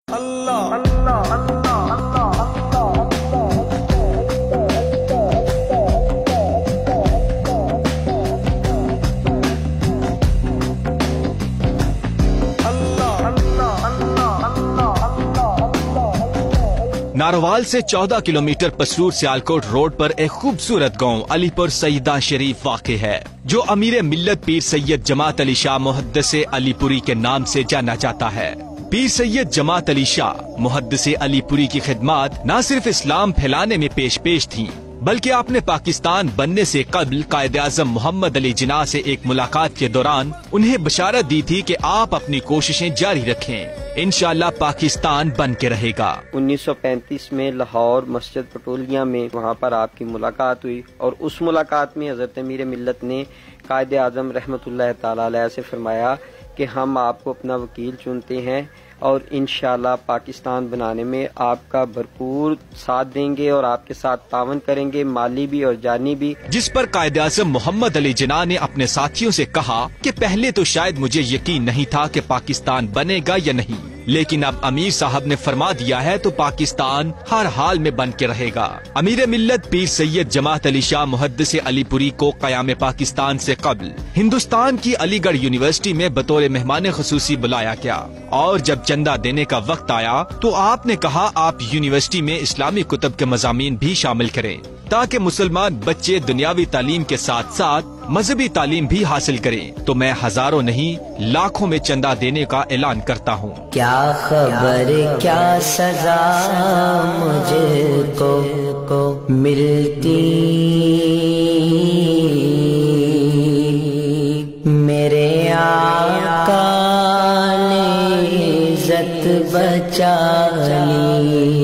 اللہ اللہ اللہ اللہ ناروال سے 14 kilometre Pasrur Sialkot road پر ایک خوبصورت گاؤں علی پور سیدہ شریف واقع ہے، جو امیر ملت پیر سید جماعت علی شاہ محدث علی پوری کے نام سے جانا جاتا ہے۔ پیر سید جماعت علی شاہ محدث علی پوری کی خدمات نہ صرف اسلام پھیلانے میں پیش تھیں، بلکہ آپ نے پاکستان بننے سے قبل قائد اعظم محمد علی جناح سے ایک ملاقات کے دوران انہیں بشارت دی تھی کہ آپ اپنی کوششیں جاری رکھیں، انشاءاللہ پاکستان بن کے رہے گا۔ 1935 میں لاہور مسجد پٹولیہ میں وہاں پر آپ کی ملاقات ہوئی، اور اس ملاقات میں حضرت امیر ملت نے قائد اعظم رحمۃ اللہ تعالی علیہ سے فرمایا کہ ہم آپ کو اپنا وکیل چنتے ہیں اور انشاءاللہ پاکستان بنانے میں آپ کا بھرپور ساتھ دیں گے اور آپ کے ساتھ تعاون کریں گے، مالی بھی اور جانی بھی۔ جس پر قائد اعظم محمد علی جناح نے اپنے ساتھیوں سے کہا کہ پہلے تو شاید مجھے یقین نہیں تھا کہ پاکستان بنے گا یا نہیں، لیکن اب امیر صاحب نے فرما دیا ہے تو پاکستان ہر حال میں بن کے رہے گا۔ امیر ملت پیر سید جماعت علی شاہ محدث علی پوری کو قیام پاکستان سے قبل ہندوستان کی علی گڑھ یونیورسٹی میں بطور مہمان خصوصی بلایا گیا، اور جب چندہ دینے کا وقت آیا تو آپ نے کہا آپ یونیورسٹی میں اسلامی کتب کے مضامین بھی شامل کریں تاکہ مسلمان بچے دنیاوی تعلیم کے ساتھ ساتھ مذہبی تعلیم بھی حاصل کریں۔ تو میں ہزاروں نہیں لاکھوں میں چندہ دینے کا اعلان کرتا ہوں۔ کیا خبر کیا سزا مجھ کو ملتی، میرے آقا نے عزت بچا لی۔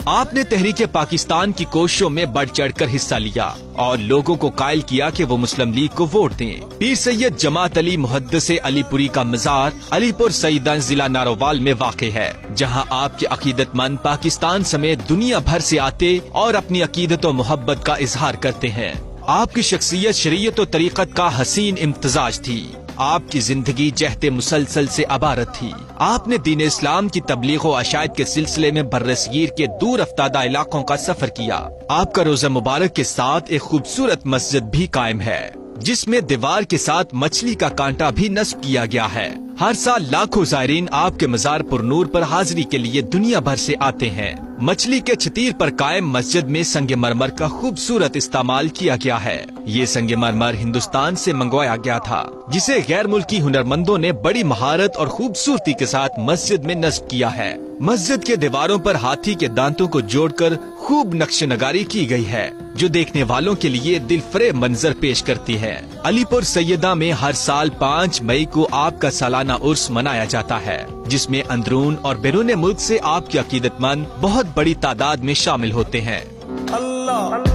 آپ نے تحریک پاکستان کی کوششوں میں بڑھ چڑھ کر حصہ لیا اور لوگوں کو قائل کیا کہ وہ مسلم لیگ کو ووٹ دیں۔ پیر سید جماعت علی محدث علی پوری کا مزار علی پور سیدہ ضلع ناروال میں واقع ہے، جہاں آپ کے عقیدت مند پاکستان سمیت دنیا بھر سے آتے اور اپنی عقیدت و محبت کا اظہار کرتے ہیں۔ آپ کی شخصیت شریعت و طریقت کا حسین امتزاج تھی۔ آپ کی زندگی جہد مسلسل سے عبارت تھی۔ آپ نے دین اسلام کی تبلیغ و اشاعت کے سلسلے میں برصغیر کے دور افتادہ علاقوں کا سفر کیا۔ آپ کا روزہ مبارک کے ساتھ ایک خوبصورت مسجد بھی قائم ہے، جس میں دیوار کے ساتھ مچھلی کا کانٹا بھی نصب کیا گیا ہے۔ ہر سال لاکھوں زائرین آپ کے مزار پر نور پر حاضری کے لیے دنیا بھر سے آتے ہیں۔ مچھلی کے چھتیر پر قائم مسجد میں سنگ مرمر کا خوبصورت استعمال کیا گیا ہے۔ یہ سنگ مرمر ہندوستان سے منگوایا گیا تھا، جسے غیر ملکی ہنرمندوں نے بڑی مہارت اور خوبصورتی کے ساتھ مسجد میں نصب کیا ہے۔ مسجد کے دیواروں پر ہاتھی کے دانتوں کو جوڑ کر خوب نقش نگاری کی گئی ہے، جو دیکھنے والوں کے لیے دل فریب منظر پیش کرتی ہے۔ علی پور سیدہ میں ہر سال 5 مئی کو آپ کا سالانہ عرس منایا جاتا ہے، جس میں اندرون اور بیرون ملک سے آپ کے عقیدت مند بہت بڑی تعداد میں شامل ہوتے ہیں۔ اللہ